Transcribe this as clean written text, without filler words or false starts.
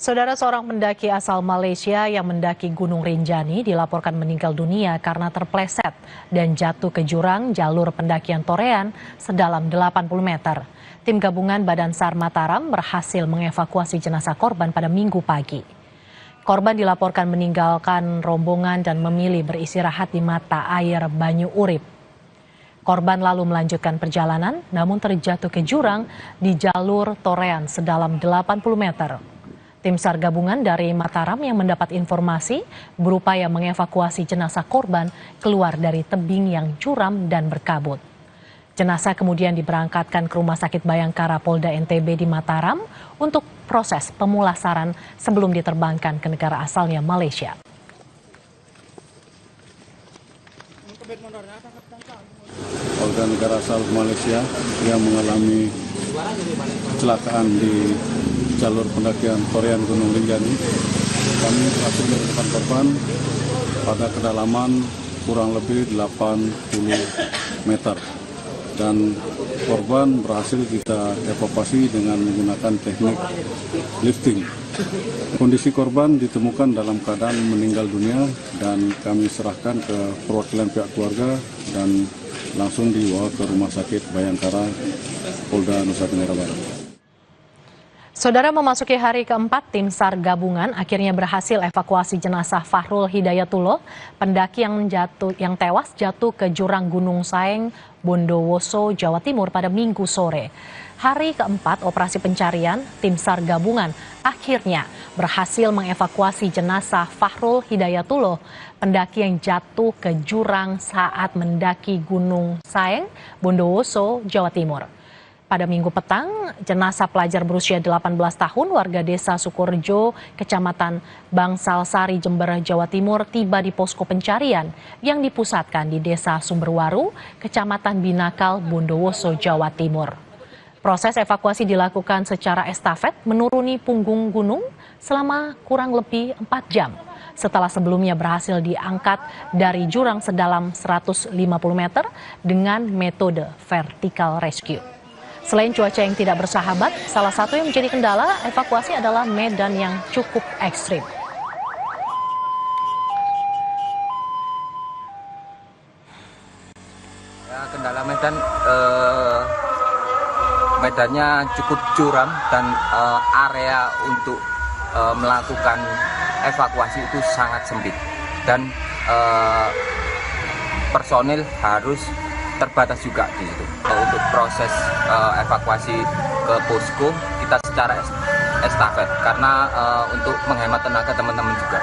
Saudara, seorang pendaki asal Malaysia yang mendaki Gunung Rinjani dilaporkan meninggal dunia karena terpleset dan jatuh ke jurang jalur pendakian Torean sedalam 80 meter. Tim gabungan Badan SAR Mataram berhasil mengevakuasi jenazah korban pada Minggu pagi. Korban dilaporkan meninggalkan rombongan dan memilih beristirahat di mata air Banyu Urip. Korban lalu melanjutkan perjalanan namun terjatuh ke jurang di jalur Torean sedalam 80 meter. Tim SAR gabungan dari Mataram yang mendapat informasi berupaya mengevakuasi jenazah korban keluar dari tebing yang curam dan berkabut. Jenazah kemudian diberangkatkan ke Rumah Sakit Bayangkara Polda NTB di Mataram untuk proses pemulasaran sebelum diterbangkan ke negara asalnya Malaysia. Warga negara asal Malaysia yang mengalami kecelakaan di jalur pendakian Torean Gunung Rinjani. Kami berhasil menemukan korban pada kedalaman kurang lebih 80 meter. Dan korban berhasil kita evakuasi dengan menggunakan teknik lifting. Kondisi korban ditemukan dalam keadaan meninggal dunia dan kami serahkan ke perwakilan pihak keluarga dan langsung dibawa ke Rumah Sakit Bayangkara Polda Nusa Tenggara Barat. Saudara, memasuki hari keempat, tim SAR gabungan akhirnya berhasil evakuasi jenazah Fahrul Hidayatullah, pendaki yang tewas jatuh ke jurang Gunung Saeng, Bondowoso, Jawa Timur pada Minggu sore. Hari keempat operasi pencarian, tim SAR gabungan akhirnya berhasil mengevakuasi jenazah Fahrul Hidayatullah, pendaki yang jatuh ke jurang saat mendaki Gunung Saeng, Bondowoso, Jawa Timur. Pada Minggu petang, jenazah pelajar berusia 18 tahun warga desa Sukorejo, Kecamatan Bangsal Sari, Jember, Jawa Timur tiba di posko pencarian yang dipusatkan di desa Sumberwaru, Kecamatan Binakal, Bondowoso, Jawa Timur. Proses evakuasi dilakukan secara estafet menuruni punggung gunung selama kurang lebih 4 jam. Setelah sebelumnya berhasil diangkat dari jurang sedalam 150 meter dengan metode vertical rescue. Selain cuaca yang tidak bersahabat, salah satu yang menjadi kendala evakuasi adalah medan yang cukup ekstrim. Ya, kendala medannya cukup curam dan area untuk melakukan evakuasi itu sangat sempit dan personil harus terbatas juga di situ. Untuk proses evakuasi ke posko kita secara estafet karena untuk menghemat tenaga teman-teman juga.